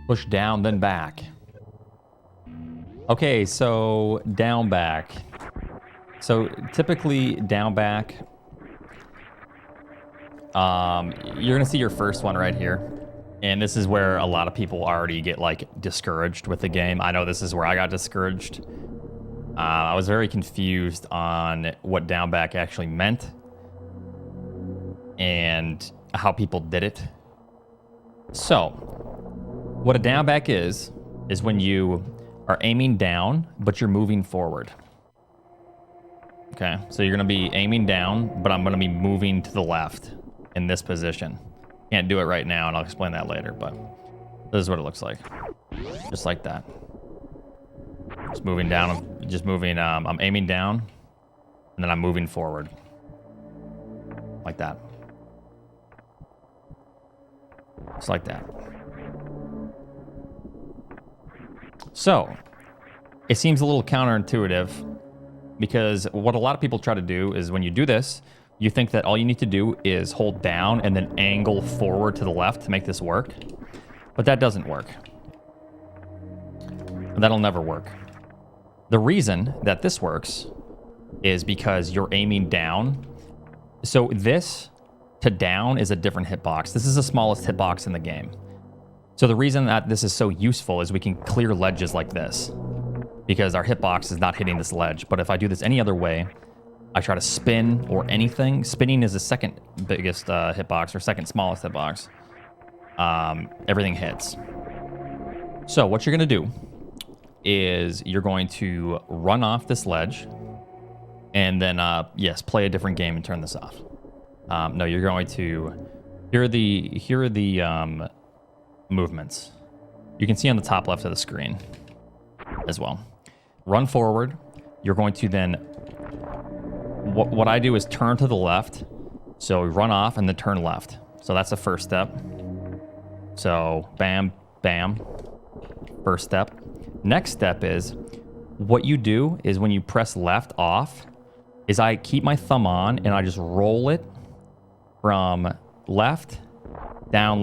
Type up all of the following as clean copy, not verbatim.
Push down, then back. Okay, so down back. So typically down back, you're gonna see your first one right here. And this is where a lot of people already get like discouraged with the game. I know this is where I got discouraged. I was very confused on what down back actually meant and how people did it. So, what a down back is when you are aiming down, but you're moving forward. Okay, so you're gonna be aiming down, but I'm gonna be moving to the left in this position. Can't do it right now, and I'll explain that later, but this is what it looks like. Just like that. Just moving down, just moving, I'm aiming down, and then I'm moving forward. Like that. Just like that. So, it seems a little counterintuitive, because what a lot of people try to do is when you do this, you think that all you need to do is hold down and then angle forward to the left to make this work. But that doesn't work. That'll never work. The reason that this works is because you're aiming down. So this to down is a different hitbox. This is the smallest hitbox in the game. So the reason that this is so useful is we can clear ledges like this, because our hitbox is not hitting this ledge. But if I do this any other way, I try to spin or anything. Spinning is the second biggest hitbox, or second smallest hitbox. Everything hits. So what you're going to do is you're going to run off this ledge and then, yes, play a different game and turn this off. No, you're going to... Here are the movements. You can see on the top left of the screen as well. Run forward. You're going to then... What I do is turn to the left. So run off and then turn left. So that's the first step. So bam, bam. First step. Next step is, what you do is when you press left off, is I keep my thumb on and I just roll it from left, down,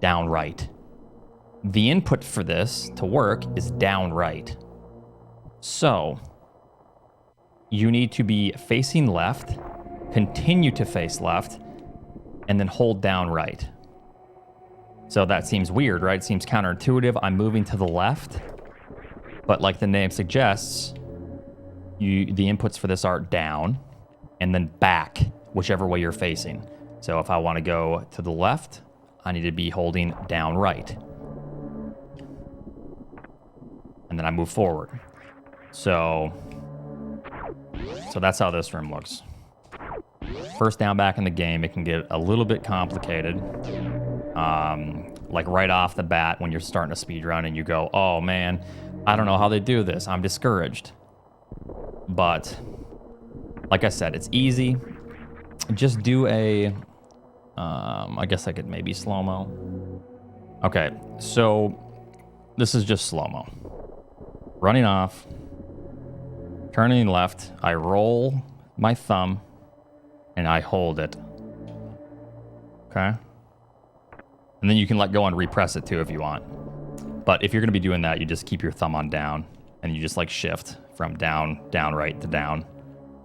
down right. The input for this to work is down right. So you need to be facing left, continue to face left, and then hold down right. So that seems weird, right? It seems counterintuitive. I'm moving to the left, but like the name suggests, the inputs for this are down and then back, whichever way you're facing. So if I want to go to the left, I need to be holding down right. And then I move forward. So that's how this room looks. First down back in the game, it can get a little bit complicated. Like right off the bat when you're starting a speedrun and you go, oh man, I don't know how they do this. I'm discouraged. But like I said, it's easy. Just do a, I guess I could maybe slow-mo. Okay, so this is just slow-mo. Running off, turning left, I roll my thumb and I hold it. Okay? And then you can let go and repress it too if you want. But if you're going to be doing that, you just keep your thumb on down and you just like shift from down, right to down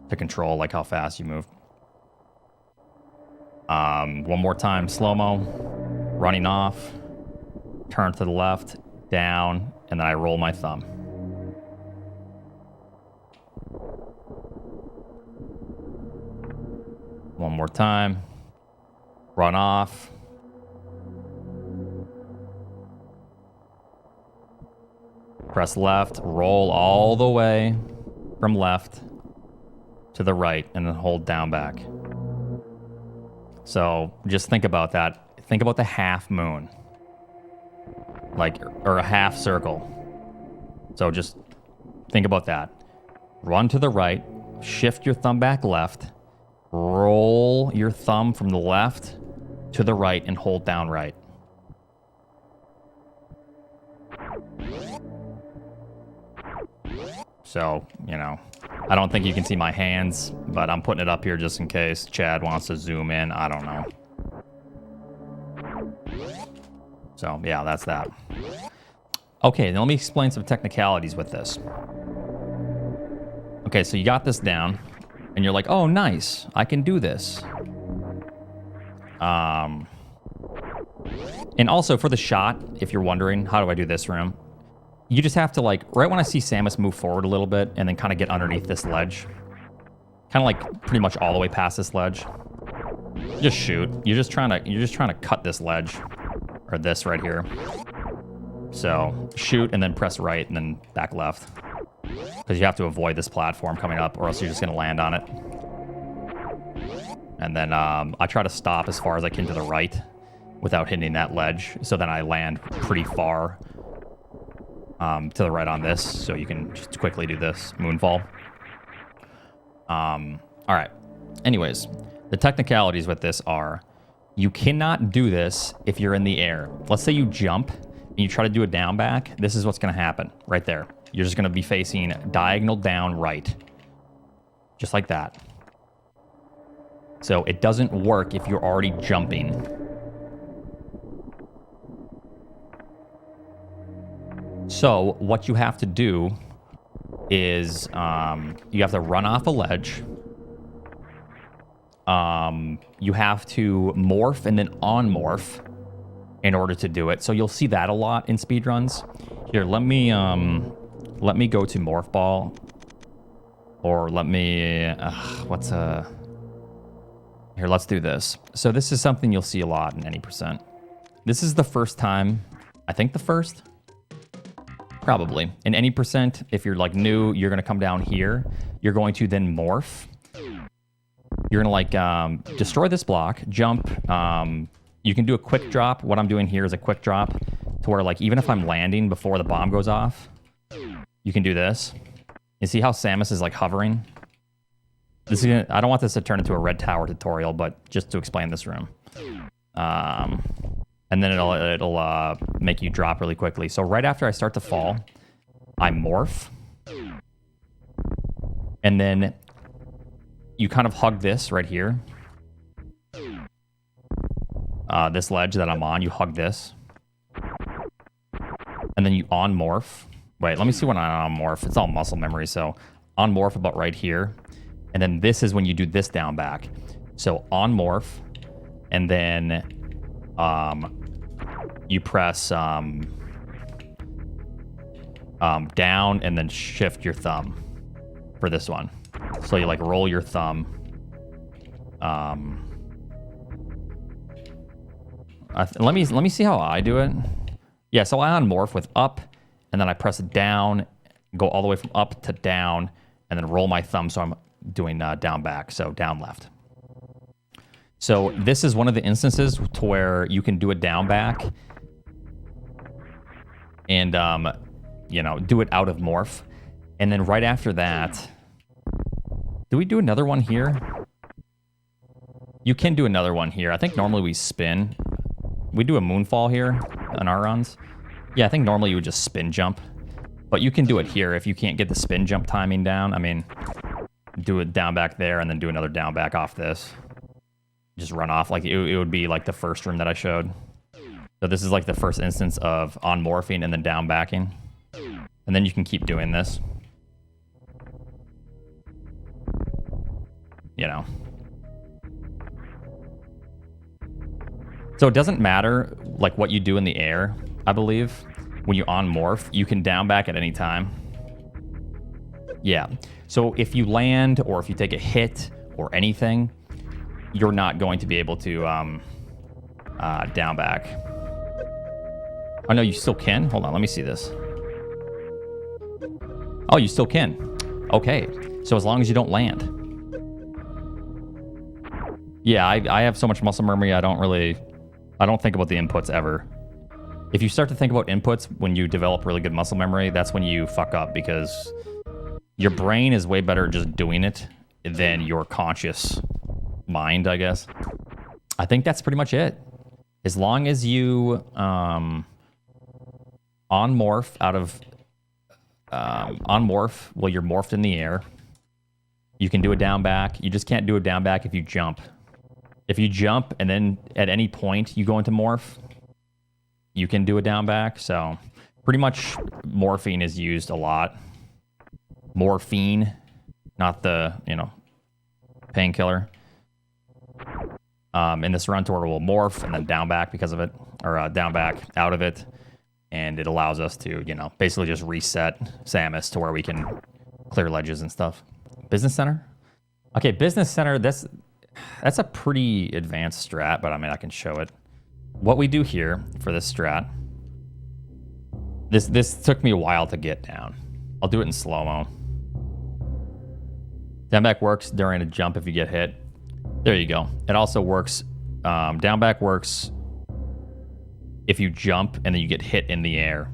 to control like how fast you move. One more time, slow-mo, running off, turn to the left, down, and then I roll my thumb. One more time, run off, press left, roll all the way from left to the right, and then hold down back. So just think about that. Think about the half moon, like, or a half circle. So just think about that. Run to the right, shift your thumb back left, roll your thumb from the left to the right, and hold down right. So, you know, I don't think you can see my hands, but I'm putting it up here just in case Chad wants to zoom in. I don't know. So yeah, that's that. Okay, now let me explain some technicalities with this. Okay, so you got this down, and you're like, oh, nice, I can do this. And also for the shot, if you're wondering, how do I do this room? You just have to, like, right when I see Samus move forward a little bit and then kind of get underneath this ledge. Kind of like pretty much all the way past this ledge. Just shoot. You're just trying to cut this ledge. Or this right here. So shoot and then press right and then back left. Because you have to avoid this platform coming up or else you're just going to land on it. And then I try to stop as far as I can to the right without hitting that ledge. So then I land pretty far to the right on this. So you can just quickly do this moonfall. All right. Anyways, the technicalities with this are you cannot do this if you're in the air. Let's say you jump and you try to do a down back. This is what's going to happen right there. You're just going to be facing diagonal down right. Just like that. So it doesn't work if you're already jumping. So what you have to do is you have to run off a ledge. You have to morph and then on-morph in order to do it. So you'll see that a lot in speedruns. Here, let me go to Morph Ball. Or let me... Here, let's do this. So this is something you'll see a lot in any percent. This is the first time... I think the first? Probably. In any percent, if you're like new, you're going to come down here. You're going to then morph. You're going to like destroy this block, jump. You can do a quick drop. What I'm doing here is a quick drop to where like even if I'm landing before the bomb goes off, you can do this. You see how Samus is like hovering? This is gonna, I don't want this to turn into a Red Tower tutorial, but just to explain this room. And then it'll make you drop really quickly. So right after I start to fall, I morph. And then you kind of hug this right here. This ledge that I'm on, you hug this. And then you on-morph. Wait, let me see when I on-morph. It's all muscle memory, so on-morph about right here. And then this is when you do this down back. So on-morph, and then you press down and then shift your thumb for this one. So you like roll your thumb. Let me see how I do it. Yeah, so I on-morph with up, and then I press down, go all the way from up to down, and then roll my thumb, so I'm doing down back, so down left. So this is one of the instances to where you can do a down back and, you know, do it out of morph. And then right after that, do we do another one here? You can do another one here. I think normally we spin. We do a moonfall here on our runs. Yeah, I think normally you would just spin jump. But you can do it here if you can't get the spin jump timing down. I mean, do it down back there and then do another down back off this. Just run off. Like it would be like the first room that I showed. So this is like the first instance of on morphing and then down backing. And then you can keep doing this. You know. So it doesn't matter like what you do in the air, I believe. When you on morph, you can down back at any time. Yeah. So if you land or if you take a hit or anything, you're not going to be able to down back. Oh no, you still can? Hold on, let me see this. Oh, you still can. Okay. So as long as you don't land. Yeah, I have so much muscle memory, I don't think about the inputs ever. If you start to think about inputs when you develop really good muscle memory, that's when you fuck up because your brain is way better at just doing it than your conscious mind, I guess. I think that's pretty much it. As long as you on morph out of on morph while you're morphed in the air, you can do a down back. You just can't do a down back if you jump. If you jump and then at any point you go into morph, you can do a down back. So pretty much morphine is used a lot. Morphine, not the, you know, painkiller. In this run tour, we'll morph and then down back because of it, or down back out of it. And it allows us to, you know, basically just reset Samus to where we can clear ledges and stuff. Business Center? Okay, Business Center, that's a pretty advanced strat, but I mean, I can show it. What we do here for this strat, this took me a while to get down. I'll do it in slow-mo. Down back works during a jump if you get hit. There you go. It also works, down back works if you jump and then you get hit in the air.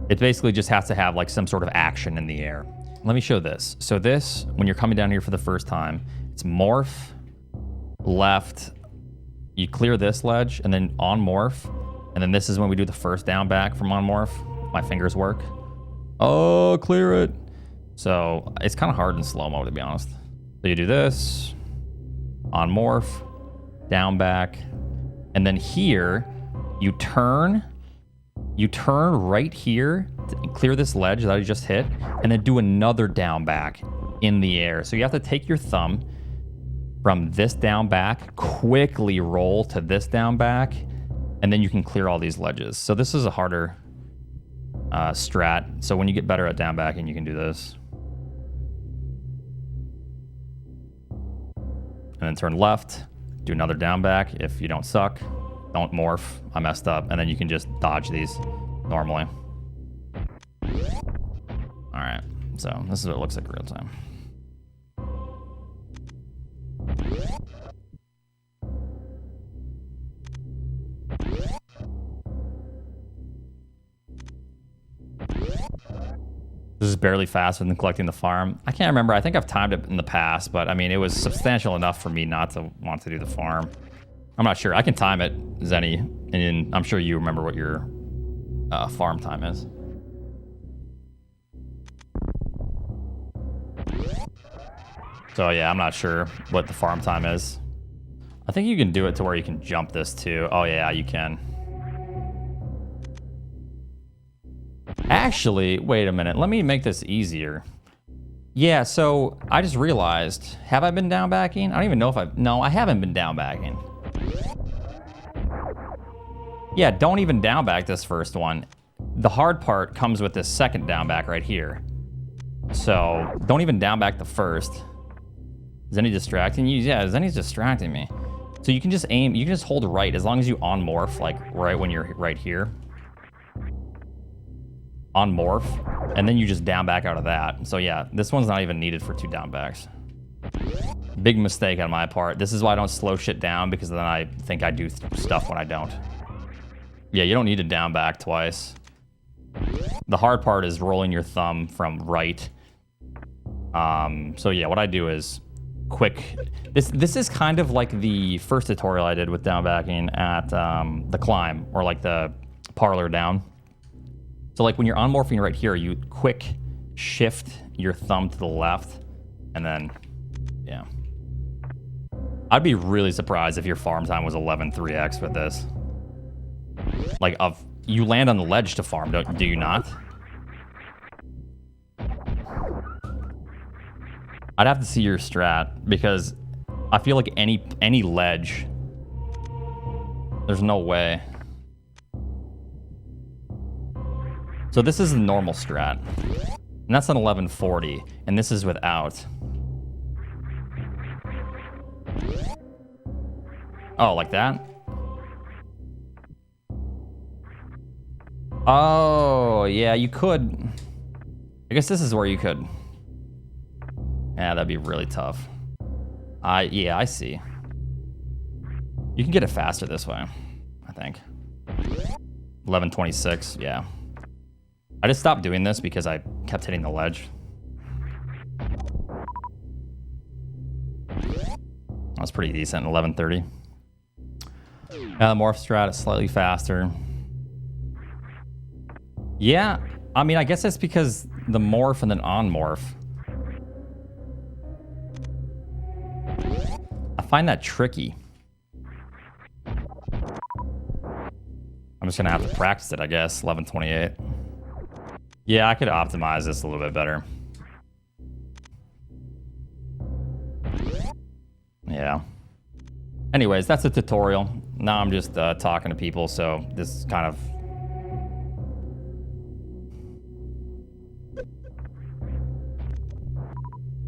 It basically just has to have like some sort of action in the air. Let me show this. So this, when you're coming down here for the first time, it's morph, left, you clear this ledge, and then on morph, and then this is when we do the first down back from on morph. My fingers work. Oh, clear it. So it's kind of hard in slow-mo, to be honest. So you do this, on morph, down back, and then here, you turn right here to clear this ledge that I just hit, and then do another down back in the air. So you have to take your thumb from this down back, quickly roll to this down back, and then you can clear all these ledges. So this is a harder strat. So when you get better at down backing, you can do this. And then turn left, do another down back if you don't suck. Don't morph, I messed up. And then you can just dodge these normally. All right, so this is what it looks like real time. This is barely faster than collecting the farm. I can't remember. I think I've timed it in the past, but I mean, it was substantial enough for me not to want to do the farm. I'm not sure. I can time it, Zenny, and I'm sure you remember what your farm time is. So yeah, I'm not sure what the farm time is. I think you can do it to where you can jump this too. Oh yeah, you can. Actually, wait a minute. Let me make this easier. Yeah, so I just realized, have I been down backing? I don't even know if no, I haven't been down backing. Yeah, don't even down back this first one. The hard part comes with this second down back right here. So don't even down back the first. Is Zenny distracting you? Yeah, Zenny's distracting me. So you can just aim, you can just hold right as long as you on morph, like right when you're right here. On morph, and then you just down back out of that. So yeah, this one's not even needed for 2 down backs. Big mistake on my part. This is why I don't slow shit down, because then I think I do stuff when I don't. Yeah, you don't need to down back twice. The hard part is rolling your thumb from right. So yeah, what I do is quick. This is kind of like the first tutorial I did with down backing at the climb, or like the parlor down. So like when you're on morphing right here, you quick shift your thumb to the left, and then, yeah. I'd be really surprised if your farm time was 11.3x with this. Like, you land on the ledge to farm, do you not? I'd have to see your strat, because I feel like any ledge, there's no way. So this is the normal strat, and that's an 1140, and this is without. Oh, like that? Oh, yeah, you could. I guess this is where you could. Yeah, that'd be really tough. Yeah, I see. You can get it faster this way, I think. 1126, yeah. I just stopped doing this because I kept hitting the ledge. That was pretty decent, 1130. The morph strat is slightly faster. Yeah, I mean, I guess that's because the morph and then on morph. I find that tricky. I'm just gonna have to practice it, I guess. 11:28. Yeah, I could optimize this a little bit better. Yeah. Anyways, that's a tutorial. Now I'm just talking to people, so this is kind of...